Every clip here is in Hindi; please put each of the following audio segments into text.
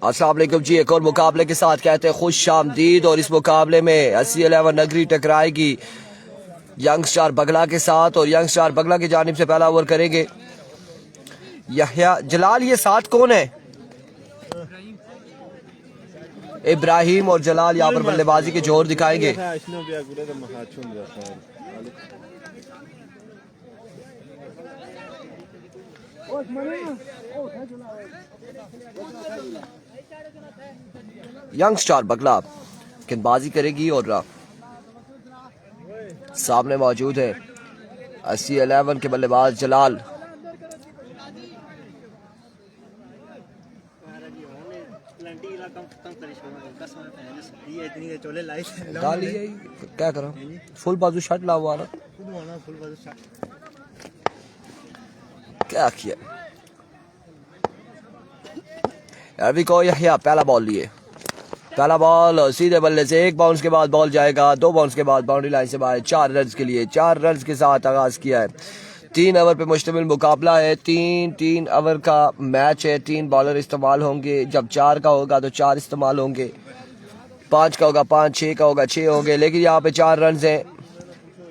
अस्सलाम वालेकुम जी। एक और मुकाबले के साथ कहते हैं खुश आमदीद। और इस मुकाबले में 80-11 नगरी टकराएगी यंग स्टार बगला के साथ। और यंग स्टार बगला की जानिब से पहला ओवर करेंगे यहया जलाल। ये साथ कौन है? इब्राहिम और जलाल यहाँ पर बल्लेबाजी के जोर दिखाएंगे। यंग स्टार बगला गेंदबाजी करेगी और सामने मौजूद है 80-11 के बल्लेबाज जलाल। क्या करा फुल बाजू शर्ट ला हुआ ना, क्या किया अभी को यहया पहला बॉल लिए। पहला बॉल सीधे बल्ले से एक बाउंस के बाद बॉल जाएगा, 2 बाउंस के बाद बाउंड्री लाइन से बाहर। 4 रन के लिए 4 रन के साथ आगाज किया है। 3 ओवर पे मुश्तमिल मुकाबला है। 3 ओवर का मैच है। 3 बॉलर इस्तेमाल होंगे। जब 4 का होगा तो 4 इस्तेमाल होंगे, 5 का होगा 5, 6 का होगा 6 होंगे। लेकिन यहाँ पे 4 रन हैं।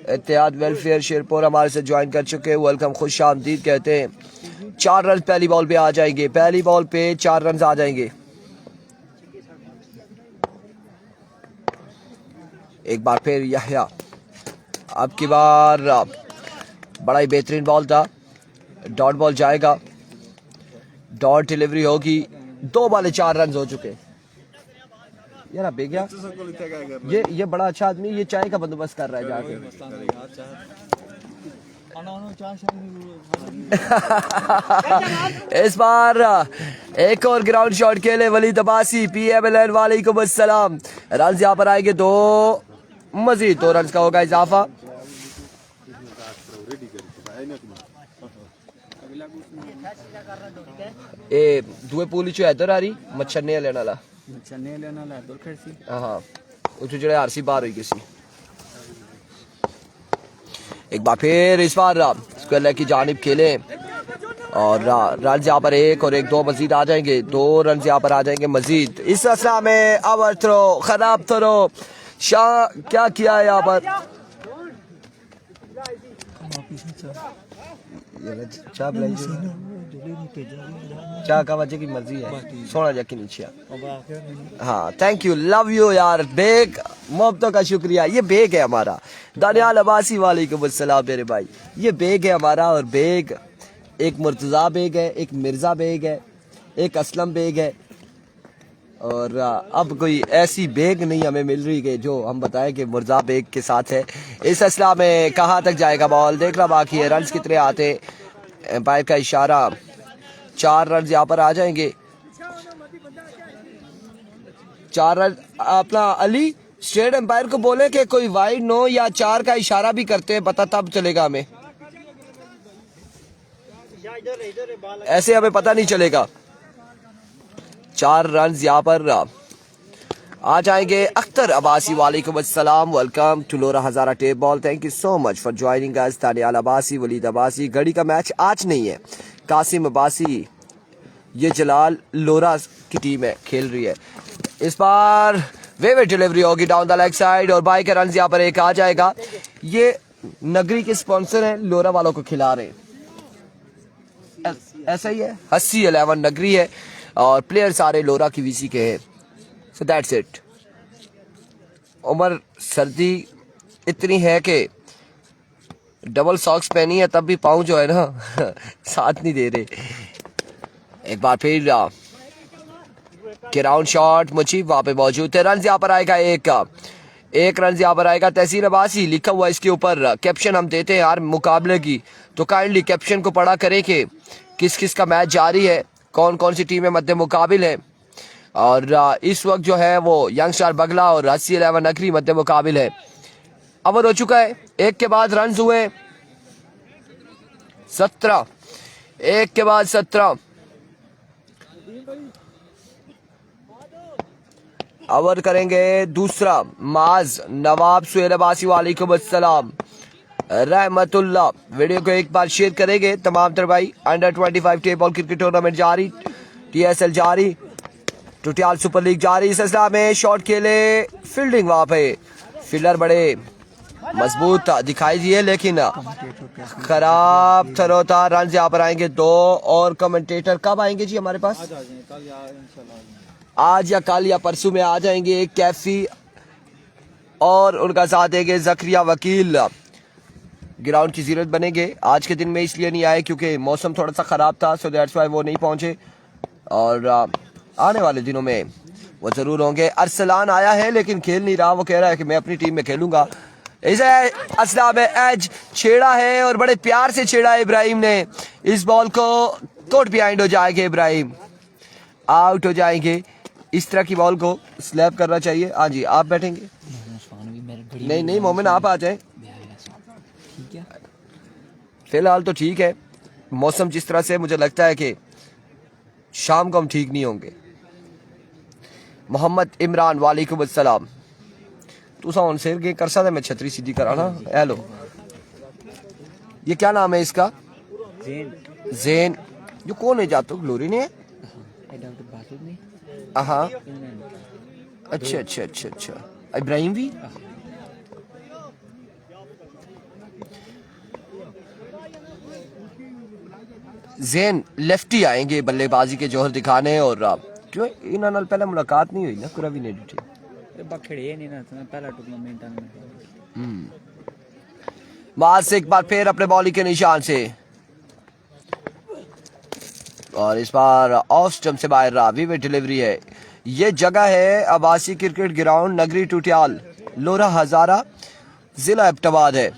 इत्तेहाद वेलफेयर शेरपुर हमारे से ज्वाइन कर चुके हैं, वेलकम खुश आमदीद कहते हैं। 4 रन पहली बॉल पे आ जाएंगे। पहली बॉल पे 4 रन आ जाएंगे। एक बार फिर यहया, अब की बार बड़ा ही बेहतरीन बॉल था। डॉट बॉल जाएगा, डॉट डिलीवरी होगी। 2 बॉले 4 रन हो चुके। यार अब गया ये बड़ा अच्छा आदमी, ये चाय का बंदोबस्त कर रहा है जाके। इस बार एक और ग्राउंड शॉट खेले वलीद अब्बासी। PMLN वालेकुम अस्सलाम। रन यहाँ पर आएंगे 2 मजीद 2 रन का होगा इजाफा। ए दुए पूली चो इधर आ रही मच्छरने लेने वाला हाँ उस जो आरसी बार हुई किसी। एक बार फिर इस बार स्क्वायर की जानिब खेले और रन यहाँ पर 1 और 1 2 मजीद आ जाएंगे। 2 रन यहाँ पर आ जाएंगे मजीद। इस असला में ओवर थ्रो खराब थ्रो शाह क्या किया है यहाँ पर। चाह का वजह की मर्जी है सोना जाके नीचे। हाँ थैंक यू, लव यू यार बेग, मोहब्बतों का शुक्रिया। ये बेग है हमारा दानियाल अब्बासी वालेकुम अस्सलाम मेरे भाई। ये बेग है हमारा। और बेग एक मुर्तज़ा बेग है, एक मिर्जा बेग है, एक असलम बेग है। और अब कोई ऐसी बेग नहीं हमें मिल रही कि जो हम बताएं कि मुर्जा बेग के साथ है। इस असला में कहाँ तक जाएगा बॉल देखना बाकी है। रन कितने आते, एम्पायर का इशारा। 4 रन यहाँ पर आ जाएंगे। 4 रन अपना अली स्टेट एम्पायर को बोले कि कोई वाइड नो या 4 का इशारा भी करते हैं, पता तब चलेगा हमें, ऐसे हमें पता नहीं चलेगा। 4 रन यहाँ पर आ जाएंगे। अख्तर अब्बासी वालेकुम अस्सलाम, welcome to Lora Hazara tape ball. Thank you so much for joining us. Daniyal Abbasi, Walid Abbasi. घड़ी का मैच आज नहीं है। कासिम अब्बासी, ये जलाल लोरा की टीम है खेल रही है। इस बार वेवे डिलीवरी होगी डाउन द लेग साइड और बाई के रन यहाँ पर 1 आ जाएगा। ये नगरी के स्पॉन्सर हैं, लोरा वालों को खिला रहे हैं, ऐसा ही है। 80-11 नगरी है और प्लेयर सारे लोरा की VC के हैं। So that's it. उमर सर्दी इतनी है कि डबल सॉक्स पहनी है तब भी पाँव जो है ना साथ नहीं दे रहे। एक बार फिर ग्राउंड शॉट मुझे वहां पे मौजूद है। रन यहाँ पर आएगा 1 रन यहाँ पर आएगा। तहसीन अब्बासी लिखा हुआ इसके ऊपर कैप्शन हम देते हैं हर मुकाबले की, तो काइंडली कैप्शन को पढ़ा करें कि किस किस का मैच जारी है, कौन कौन सी टीमें मध्य मुकाबिल है। और इस वक्त जो है वो यंग स्टार बगला और 80-11 नगरी मध्य मुकाबिल है। ओवर हो चुका है। 1 के बाद रन हुए 17, 1 के बाद 17। ओवर करेंगे दूसरा माज नवाब सुहेल अब्बासी वालेकुम अस्सलाम रहमतुल्लाह। वीडियो को एक बार शेयर करेंगे तमाम तर भाई। Under 25 tape ball cricket tournament जारी, TSL जारी। टुटियाल सुपर लीग जारी। इस सिलसिला में शॉट खेले, फील्डिंग वहां पे फील्डर बड़े मजबूत दिखाई दिए लेकिन खराब थरोता। रन यहाँ पर आएंगे 2 और कमेंटेटर कब आएंगे जी हमारे पास? आज या कल या परसों में आ जाएंगे। कैफी और उनका साथ देंगे जकरिया वकील। ग्राउंड की जरूरत बनेंगे आज के दिन में, इसलिए नहीं आए क्योंकि मौसम थोड़ा सा खराब था, सो दैट्स व्हाई वो नहीं पहुंचे। और आने वाले दिनों में वो जरूर होंगे। अरसलान आया है लेकिन खेल नहीं रहा, वो कह रहा है कि मैं अपनी टीम में खेलूंगा। इसे असला में एज छेड़ा है और बड़े प्यार से छेड़ा है इब्राहिम ने। इस बॉल को कोट बिहाइंड हो जाएंगे, इब्राहिम आउट हो जाएंगे। इस तरह की बॉल को स्लैप करना चाहिए। हाँ जी, आप बैठेंगे? नहीं नहीं मोमिन, आप आ जाए। फिलहाल तो ठीक है, मौसम जिस तरह से मुझे लगता है कि शाम को हम ठीक नहीं होंगे। मोहम्मद इमरान वालेकुम अस्सलाम। तू सा शेर के कर सकता, मैं छतरी सीधी कराना। हेलो, ये क्या नाम है इसका? ज़ेन। जो कौन है जातो ग्लोरी ने? हाँ, अच्छा अच्छा अच्छा अच्छा। इब्राहिम भी? ज़ेन लेफ्टी आएंगे बल्लेबाजी के जौहर दिखाने। और क्यों इन नाल पहले मुलाकात नहीं हुई ना कुरावी ने डी बखड़े नहीं ना पहला टूर्नामेंट में। मार से एक बार फिर अपने बॉलिंग के निशान से, और इस बार ऑफ स्टंप से बाहर रहा। वीवे डिलीवरी है। ये जगह है आबासी क्रिकेट ग्राउंड, नगरी टुटियाल, लोरा हजारा, जिला एबटाबाद है।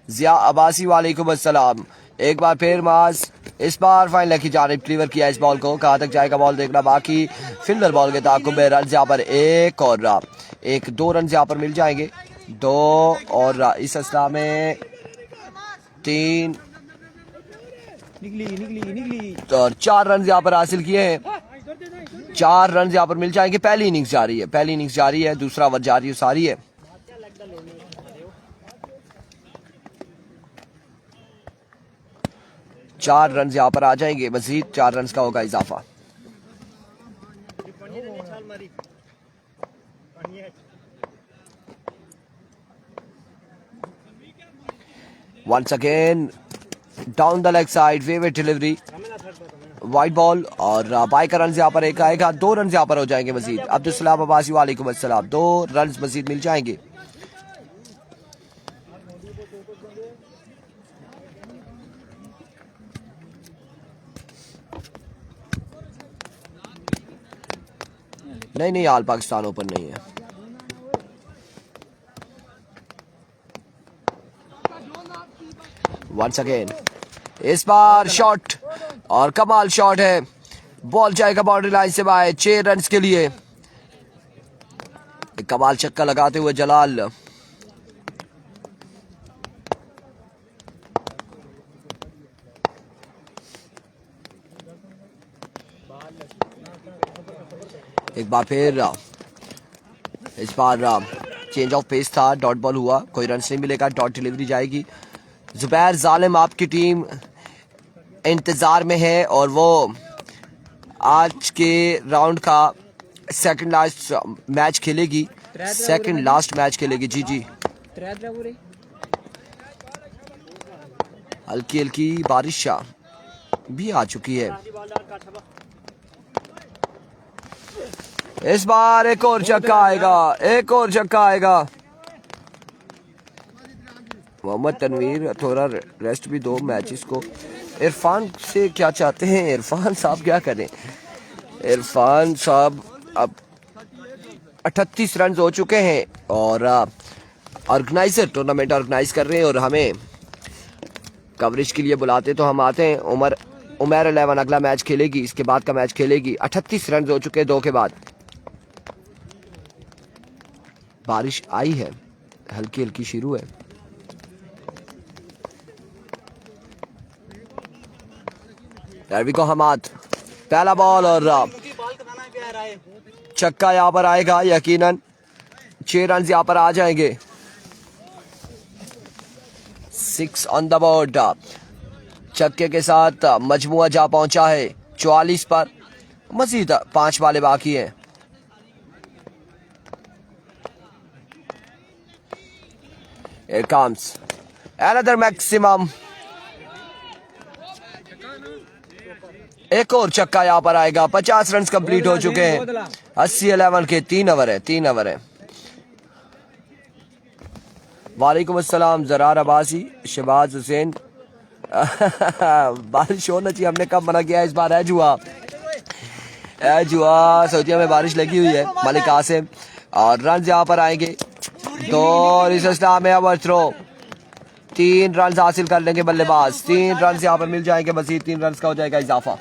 जिया अब्बासी वालेकुम अस्सलाम। एक बार फिर मास, इस बार फाइनल की जानिब क्लीवर किया इस बॉल को। कहाँ तक जाएगा बॉल देखना बाकी। फील्डर बॉल के ताकुब में रन यहाँ पर एक और 2 रन यहाँ पर मिल जाएंगे। 2 और इस असला में 3 निकली और 4 रन यहाँ पर हासिल किए हैं। 4 रन यहाँ पर मिल जाएंगे। पहली इनिंग्स जारी है, दूसरा ओवर जारी सारी है। चार रन यहाँ पर आ जाएंगे, मजीद 4 रन का होगा इजाफा। Once again down the leg side, wayward delivery, wide ball और बाई का रन यहाँ पर एक आएगा। 2 रन यहाँ पर हो जाएंगे मजीद। अब्दुल सलाम अब्बासी वालेकुम अस्सलाम। 2 रन मजीद मिल जाएंगे। नहीं, हाल पाकिस्तान ओपन नहीं है। वंस अगेन इस बार शॉट, और कमाल शॉट है। बॉल जाएगा बाउंड्री लाइन से बाहर 6 रन के लिए। कमाल छक्का लगाते हुए जलाल। एक बार फिर इस बार चेंज ऑफ पेस था, डॉट बॉल हुआ, कोई रन नहीं मिलेगा, डॉट डिलीवरी जाएगी। जुबैर जालिम आपकी टीम इंतजार में है और वो आज के राउंड का सेकंड लास्ट मैच खेलेगी। जी जी। हल्की हल्की बारिश भी आ चुकी है। इस बार एक और छक्का आएगा। मोहम्मद तनवीर थोड़ा रेस्ट भी दो मैचेस को। इरफान से क्या चाहते हैं? इरफान साहब क्या करें? इरफान साहब अब 38 रन हो चुके हैं और ऑर्गेनाइजर टूर्नामेंट ऑर्गेनाइज कर रहे हैं और हमें कवरेज के लिए बुलाते तो हम आते हैं। उमर 11 अगला मैच खेलेगी, इसके बाद का मैच खेलेगी। 38 रन हो चुके हैं 2 के बाद। बारिश आई है, हल्की हल्की शुरू है। रवि को हमाद पहला बॉल और छक्का यहाँ पर आएगा यकीनन। 6 रन यहाँ पर आ जाएंगे। 6 ऑन द बोर्ड। छक्के के साथ मजमुआ जा पहुंचा है 44 पर। मजीद 5 बालें बाकी हैं। Here comes another maximum। एक और छक्का यहाँ पर आएगा। 50 रन कंप्लीट हो चुके हैं। 80-11 के 3 ओवर है, 3 ओवर है। वालेकुम अस्सलाम ज़रार अब्बासी, शहबाज हुसैन। बारिश होना चाहिए, हमने कब मना किया। इस बार है जुआ, सऊदीया में बारिश लगी हुई है। मलिक कासिम और रन यहाँ पर आएंगे। तो इस इस्लाम में अब थ्रो 3 रन हासिल कर लेंगे बल्लेबाज। 3 रन यहाँ पर मिल जाएंगे, मजीद 3 रन का हो जाएगा इजाफा।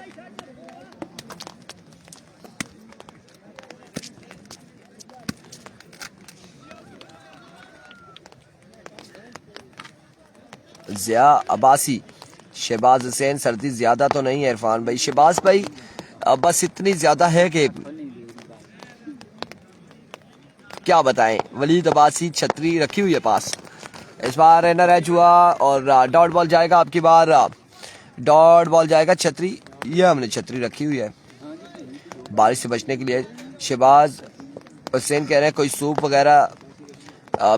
जिया अब्बासी, शहबाज हुसैन। सर्दी ज्यादा तो नहीं है इरफान भाई। शहबाज भाई बस इतनी ज्यादा है कि क्या बताएं। वलीद अब्बासी छतरी रखी हुई है पास। इस बार रनर है जुआ और डॉट बॉल जाएगा। आपकी बार डॉट बॉल जाएगा। छतरी, ये हमने छतरी रखी हुई है बारिश से बचने के लिए। शहबाज हुसैन कह रहे हैं कोई सूप वगैरह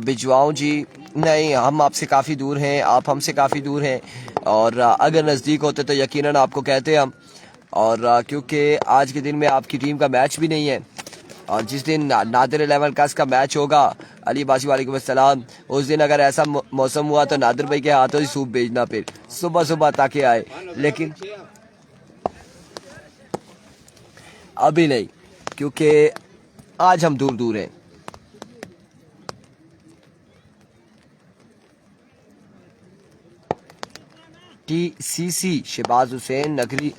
भिजवाऊं जी। नहीं, हम आपसे काफ़ी दूर हैं, आप हमसे काफ़ी दूर हैं। और अगर नज़दीक होते तो यकीनन आपको कहते हम। और क्योंकि आज के दिन में आपकी टीम का मैच भी नहीं है, और जिस दिन नादिर 11 का इसका मैच होगा, अली बासी वालेकुम अस्सलाम, उस दिन अगर ऐसा मौसम हुआ तो नादिर भाई के हाथों ही सूप भेजना फिर सुबह सुबह ताकि आए। लेकिन अभी नहीं, क्योंकि आज हम दूर दूर हैं। TCC शहबाज हुसैन नगरी,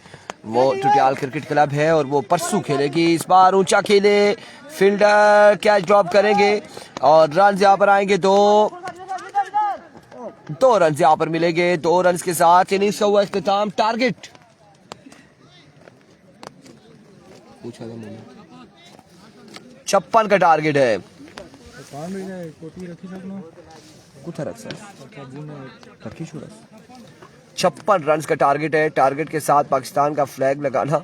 वो टुटियाल क्रिकेट क्लब है और वो परसों खेलेगी। इस बार ऊंचा खेले, फील्डर कैच ड्रॉप करेंगे और रन यहाँ पर आएंगे। 2 रन यहाँ पर मिलेंगे। 2 रन के साथ इनिंग्स का हुआ इख्तिताम। टारगेट 56 का टारगेट है। कुछ रख सर 56 रन का टारगेट है। टारगेट के साथ पाकिस्तान का फ्लैग लगाना।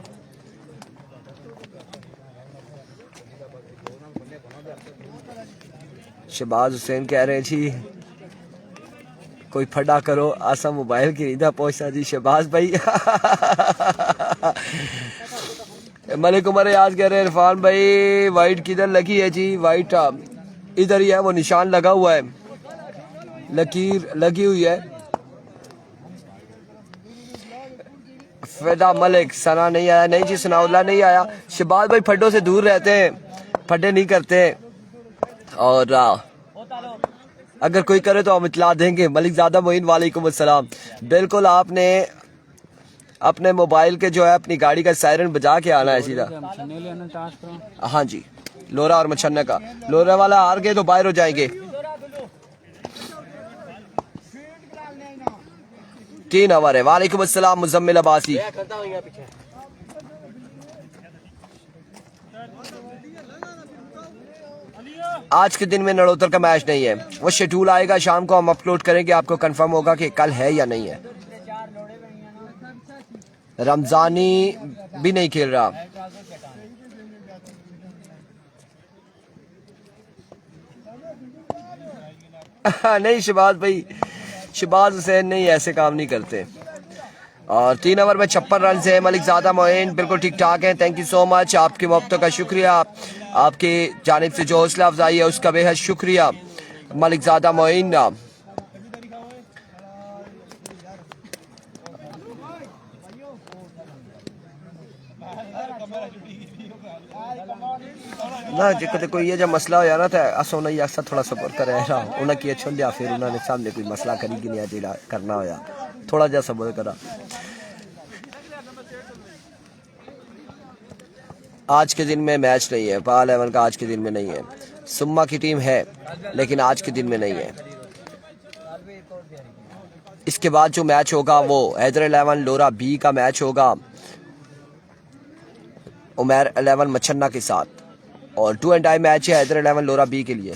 शहबाज हुसैन कह रहे हैं जी कोई फटा करो, आसा मोबाइल की रीदा पहुंचा जी। शहबाज भाई मलिक उमर आज कह रहे हैं इरफान भाई वाइट किधर लगी है जी। वाइट इधर ही है, वो निशान लगा हुआ है, लकीर लगी हुई है। फैदा मलिक, सना नहीं आया। नहीं जी, सनाउल्ला नहीं आया। शहबाज भाई फड्डों से दूर रहते हैं, फड्डे नहीं करते। और अगर कोई करे तो हम इतला देंगे। मलिक ज़ादा मोइन वालेकुम अस्सलाम। बिल्कुल, आपने अपने मोबाइल के जो है अपनी गाड़ी का सायरन बजा के आना है सीधा। हाँ जी, लोरा और मछन्ना का। लोरा वाला हार गए तो बाहर हो जाएंगे। 3 ओवर है। वालेकुम अस्सलाम मुजम्मिल अब्बासी। आज के दिन में नड़ोतर का मैच नहीं है, वो शेड्यूल आएगा शाम को, हम अपलोड करेंगे, आपको कंफर्म होगा कि कल है या नहीं है। रमजानी भी नहीं खेल रहा। नहीं शहबाज भाई, शहबाज हुसैन नहीं, ऐसे काम नहीं करते। और 3 ओवर में 56 रन से मलिक ज़ादा मोइन बिल्कुल ठीक ठाक है। थैंक यू सो मच, आपकी मोहब्बतों का शुक्रिया, आपकी जानिब से जो हौसला अफजाई है उसका बेहद शुक्रिया मलिक ज़ादा मोइन। ना जो कोई ये जब मसला हो ना तो असो नहीं अक्सर थोड़ा सबर करे रहा उन्हें किए छोड़ लिया, फिर उन्होंने सामने कोई मसला करी कि नहीं जेड़ा करना होया, थोड़ा जा सबर करा। आज के दिन में मैच नहीं है, पाल 11 का आज के दिन में नहीं है। सुम्मा की टीम है लेकिन आज के दिन में नहीं है। इसके बाद जो मैच होगा वो हैदर 11 लोरा बी का मैच होगा उमर 11 मछन्ना के साथ, और 2 एंड टाइम मैच है हैदर 11 लोरा बी के लिए।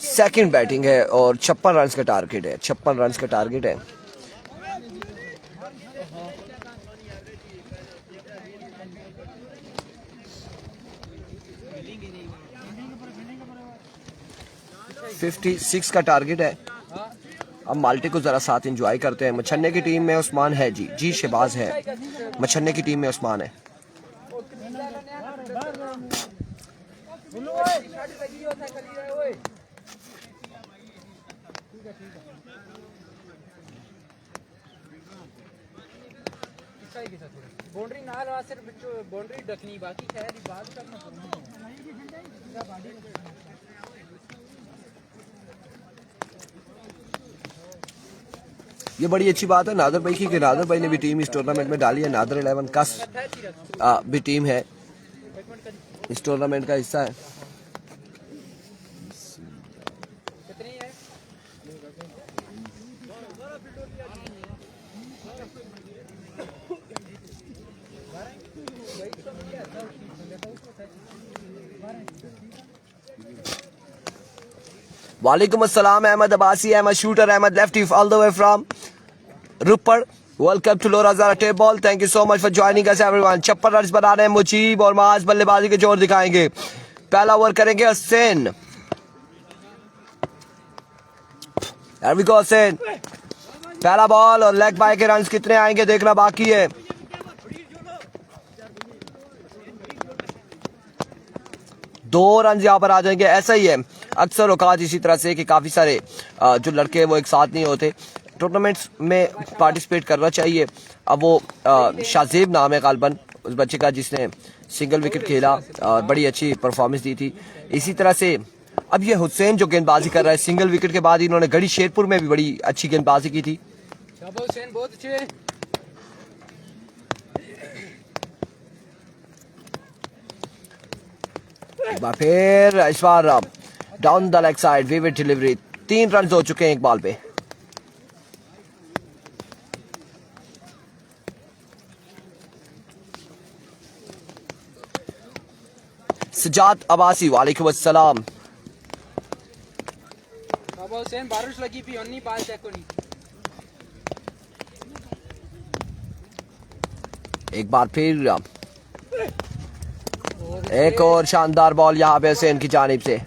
सेकंड बैटिंग है और 56 रन का टारगेट है, 56 रन का टारगेट है। $56 का टारगेट है। अब माल्टे को जरा साथ एंजॉय करते हैं। मछन्ने की टीम में उस्मान है जी शहबाज है, मछन्ने की टीम में उस्मान है। बाउंड्री ना लगा, सिर्फ बाउंड्री डकनी बाकी खैर बात करना। ये बड़ी अच्छी बात है नादर भाई की कि नादर भाई ने भी टीम इस टूर्नामेंट में डाली है। नादर 11 का भी टीम है, इस टूर्नामेंट का हिस्सा है। वालेकुम अस्सलाम Ahmed Abbasi, Ahmed shooter, Ahmed lefty all the way from Rupar. Welcome to Lora Hazara tape ball. Thank you so much for joining us everyone. 56 run बना रहे हैं मुजीब और माज बल्लेबाजी के जोर दिखाएंगे। पहला ओवर करेंगे Hussain. Here we go Hussain. पहला बॉल और लेग बाय के रन कितने आएंगे देखना बाकी है। 2 रन यहाँ पर आ जाएंगे। ऐसा ही है अक्सर औकात इसी तरह से कि काफ़ी सारे जो लड़के वो एक साथ नहीं होते, टूर्नामेंट्स में पार्टिसिपेट करना चाहिए। अब वो शाजेब नाम है गालबन उस बच्चे का जिसने सिंगल विकेट खेला और बड़ी अच्छी परफॉर्मेंस दी थी। इसी तरह से अब ये हुसैन जो गेंदबाजी कर रहा है, सिंगल विकेट के बाद इन्होंने गढ़ी शेरपुर में भी बड़ी अच्छी गेंदबाजी की थी। हुसैन बहुत अच्छे। फिर इस बार down the leg side wayward delivery. 3 run हो चुके हैं एक बॉल पे। सजाद अब्बासी वालेकुम अस्सलाम। हुसैन बारिश लगी पी अन्नी बाल चेक नहीं। एक बार फिर एक और शानदार बॉल यहाँ पे हुसैन की जानिब से।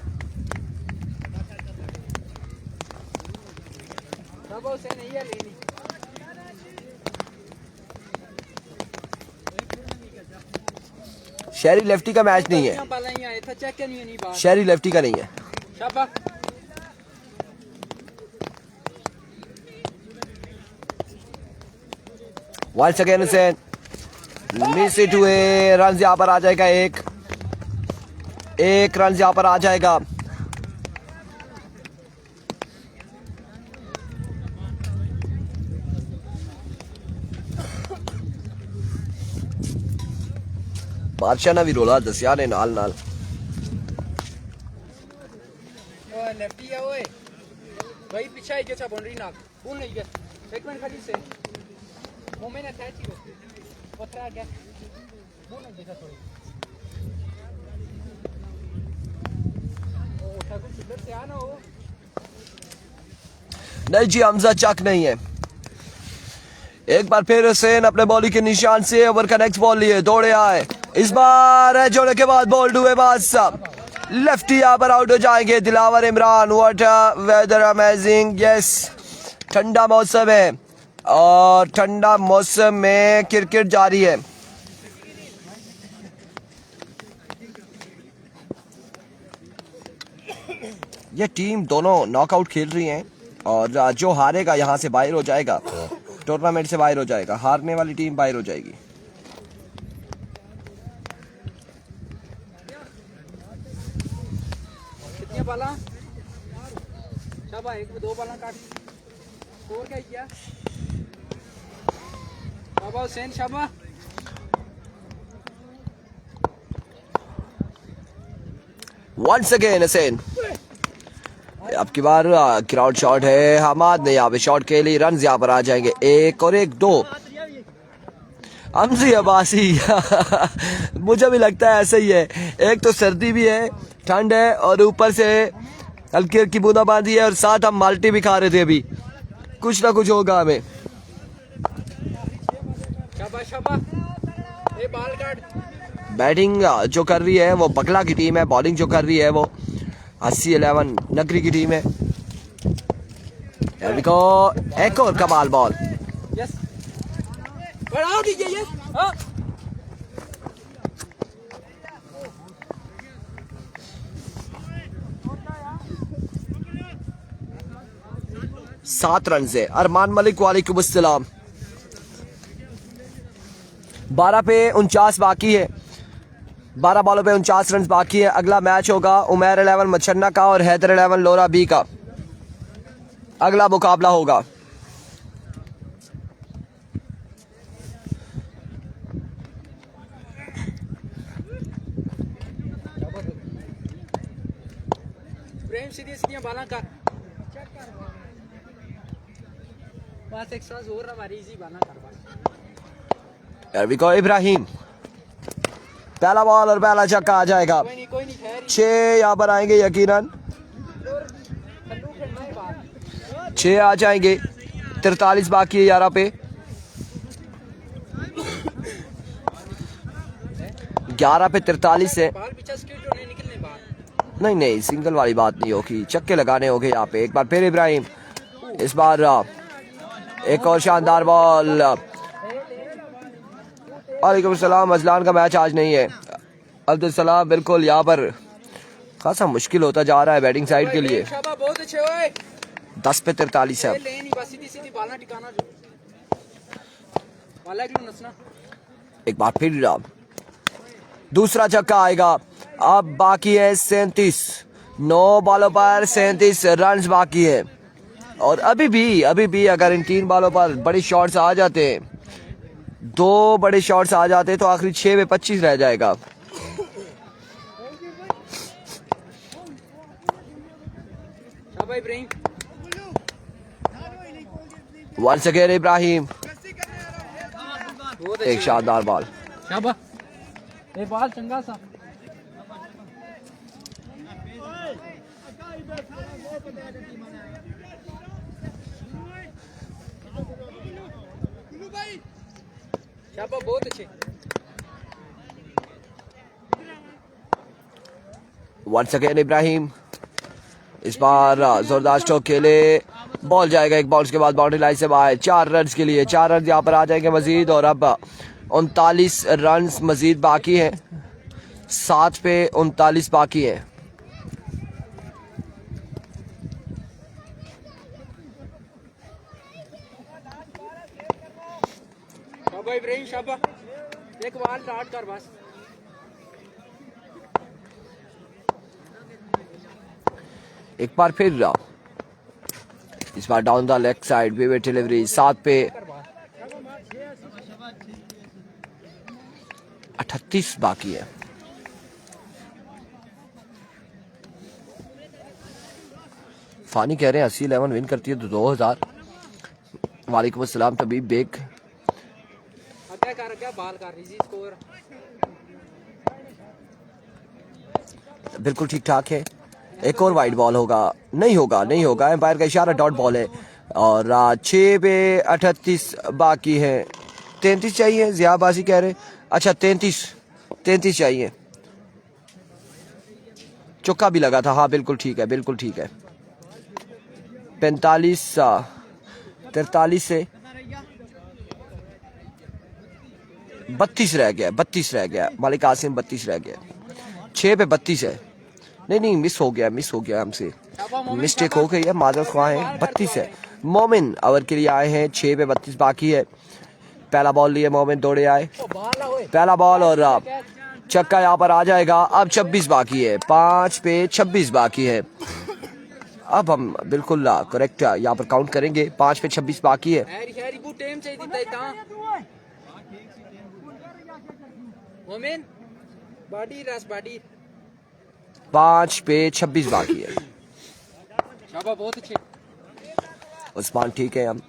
शहरी लेफ्टी का मैच नहीं है, शहरी लेफ्टी का नहीं है। Once again Hussain miss it हुए। रन यहाँ पर आ जाएगा एक रन यहाँ पर आ जाएगा। बादशाह ने भी रोला दसिया ने नाल नाल। लेफ्टी है ओए भाई पीछे आई के बाउंड्री नाक भूल नहीं गया। एक मिनट खड़ी से मोमेंट अटैच ही पत्रा गया भूल नहीं देखा थोड़ी ओ ठाकुर सुंदर से आना हो। नहीं जी हमजा चक नहीं है। एक बार फिर हुसैन अपने बॉलिंग के निशान से ओवर का नेक्स्ट बॉल लिए दौड़े आए। इस बार जोड़े के बाद बॉल हुए बादशाह लेफ्टी यहाँ पर आउट हो जाएंगे। Dilawar Imran what weather amazing. Yes ठंडा मौसम है और ठंडा मौसम में क्रिकेट जारी है। ये टीम दोनों नॉकआउट खेल रही हैं और जो हारेगा यहाँ से बाहर हो जाएगा, टूर्नामेंट से बाहर हो जाएगा। हारने वाली टीम बाहर हो जाएगी। कितने बाला शाबाश। 1-2 बाला काट स्कोर क्या किया। शाबाश हुसैन शाबाश। वंस अगेन हुसैन अब की बार ग्राउंड शॉट है। हमाद ने यहाँ पे शॉट के लिए रन यहाँ पर आ जाएंगे 1 और 1 2। हमजी अब्बासी मुझे भी लगता है ऐसा ही है। एक तो सर्दी भी है, ठंड है और ऊपर से हल्की हल्की बूंदाबांदी है और साथ हम माल्टी भी खा रहे थे। अभी कुछ ना कुछ होगा हमें। शाबाश शाबाश। ए बाल काट। बैटिंग जो कर रही है वो बकला की टीम है, बॉलिंग जो कर रही है वो 80-11 नगरी की टीम है। देखो एक और कमाल बॉल। यस बढ़ाओ दीजिए। यस हाँ 7 रन से। अरमान मलिक वालेकुम अस्सलाम। 12 पे 49 बाकी है, 12 बॉलों पे 49 रन बाकी है। अगला मैच होगा उमैर 11 मच्छन्ना का और हैदर 11 लोरा बी का अगला मुकाबला होगा। प्रेम सीधी सीधी बाला कर बस एक्स्ट्रा जोर ना मारी इजी बाला कर बस। Here we go, Ibrahim. पहला बॉल और पहला छक्का आ जाएगा। कोई नहीं खैर 6 यहाँ पर आएंगे यकीनन, 6 आ जाएंगे। 43 बाकी है 11 पे। 11 पे 43 है। बाल पीछे स्किट होने निकलने बाहर। नहीं नहीं सिंगल वाली बात नहीं होगी, चक्के लगाने होंगे यहाँ पे। एक बार फिर इब्राहिम, इस बार एक और शानदार बॉल। वालेकुम सलाम। अजलान का मैच आज नहीं है। अब्दुल सलाम बिल्कुल, यहाँ पर खासा मुश्किल होता जा रहा है बैटिंग साइड के लिए। शाबाश बहुत अच्छे ओए। 10 पे 43 है। ले नहीं बस सीधी सीधी बाला टिकाना जो वाला क्यों नसना। एक बार फिर दूसरा छक्का आएगा। अब बाकी है 37, 9 बॉलों पर 37 रन बाकी है। और अभी भी अगर इन 3 बॉलों पर बड़े शॉट्स आ जाते, 2 बड़े शॉट्स आ जाते तो आखिरी 6 में 25 रह जाएगा। शाबाश इब्राहिम। वंस अगेन इब्राहिम, एक शानदार बॉल। शाबाश ये बॉल चंगा सा। शाबाश बहुत अच्छे। वंस अगेन इब्राहिम, इस बार जोरदार स्ट्रोक खेले, बॉल जाएगा एक बॉल के बाद बाउंड्री लाइन से बाहर। 4 रन के लिए 4 रन यहाँ पर आ जाएंगे मजीद। और अब 39 रन मजीद बाकी हैं, 7 पे 39 बाकी हैं। शाबाश इब्राहिम शाबाश। एक बॉल डाट कर बस। एक बार फिर इस बार down the leg side wayward delivery. 7 पे 38 बाकी है। फानी कह रहे हैं 80-11 विन करती है तो 2000। वालेकुम अस्सलाम तबीब बेग। क्या कर क्या बाल कर रही थी स्कोर। बिल्कुल ठीक ठाक है। एक और वाइड बॉल होगा, नहीं होगा एम्पायर का इशारा, डॉट बॉल है। और 6 पे 38 बाकी है। 33 चाहिए जियाबाजी कह रहे। अच्छा 33 चाहिए। चौका भी लगा था। हाँ बिल्कुल ठीक है 45 43 से 32 रह गया। मालिक आसिम 32 रह गया। 6 पे 32 है। नहीं मिस हो गया हमसे, मिस्टेक हो गई है, मादर ख्वाह है। 32 है। मोमिन ओवर के लिए आए हैं। 6 पे 32 बाकी है। पहला बॉल लिए मोमिन दौड़े आए, पहला बॉल और छक्का यहाँ पर आ जाएगा। अब 26 बाकी है, 5 पे 26 बाकी है। अब हम बिल्कुल करेक्ट यहाँ पर काउंट करेंगे। 5 पे 26 बाकी है। मोमिन बाडी रस बाडी। 5 पे 26 बाकी है। शाबाश बहुत अच्छे। उस्मान ठीक है। हम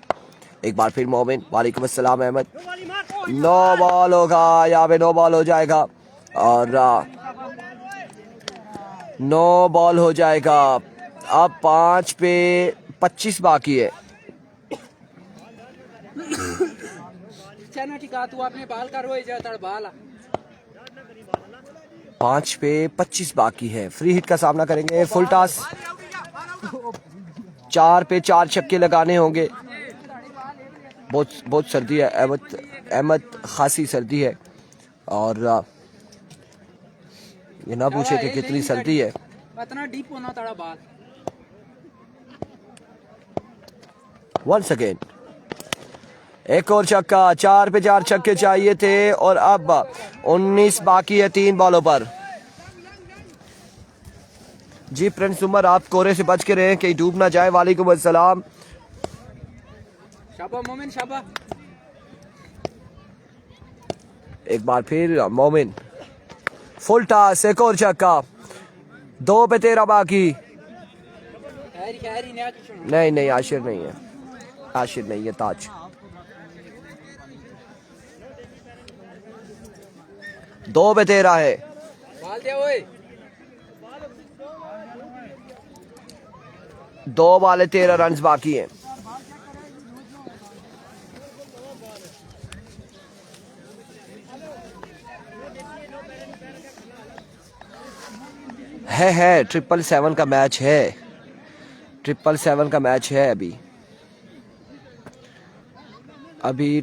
एक बार फिर मोमिन। वालेकुम अस्सलाम अहमद। नो बॉल होगा, यहाँ पे नो बॉल हो जाएगा और नो बॉल हो जाएगा। अब 5 पे 25 बाकी है। चना टिका तू अपने बाल का रोए जाता बाल 5 पे 25 बाकी है। फ्री हिट का सामना करेंगे फुल टॉस। 4 पे 4 छक्के लगाने होंगे। बहुत सर्दी है अहमद, खासी सर्दी है और ये ना पूछे कि कितनी सर्दी है। इतना डीप होना तारा बाल। वंस अगेन एक और छक्का। 4 पे 4 छक्के चाहिए थे और अब 19 बाकी है 3 बॉलों पर। जी प्रिंस उमर, आप कोरे से बच के रहें कहीं डूब ना जाए। वालेकुम अस्सलाम। शाबा मोमिन शाबा। एक बार फिर मोमिन फुल टॉस, एक और छक्का। 2 पे 13 बाकी। नहीं आशिर नहीं है, आशिर नहीं है, ताज। 2 पे 13 है। बाल दे ओए। 2 वाले 13 रन बाकी हैं। है 777 का मैच है। 777 का मैच है। अभी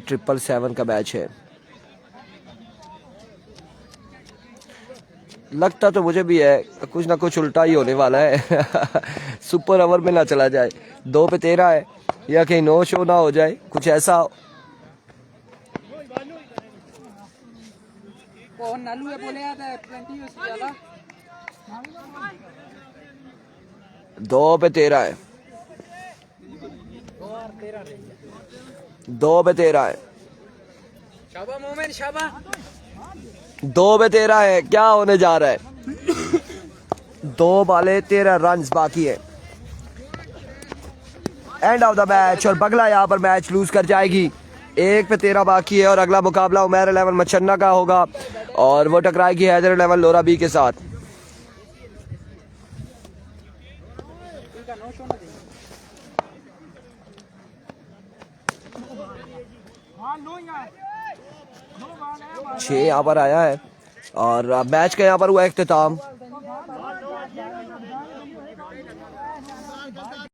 777 का मैच है। लगता तो मुझे भी है कुछ ना कुछ उल्टा ही होने वाला है। सुपर ओवर में ना चला जाए। 2 पे 13 है या कहीं नो शो ना हो जाए, कुछ ऐसा हो। कौन नालू है बोले आता है 20 वाला। 2 पे 13 है। 2 पे 13 है। शाबा मोमिन शाबा। 2 पे 13 है। क्या होने जा रहा है? 2 वाले 13 रन बाकी है। एंड ऑफ द मैच और बगला यहाँ पर मैच लूज कर जाएगी। 1 पे 13 बाकी है और अगला मुकाबला उमैर 11 मच्छन्ना का होगा और वो टकराएगी हैदर 11 लोरा बी के साथ। छह यहाँ पर आया है और मैच का यहाँ पर हुआ इख्तिताम।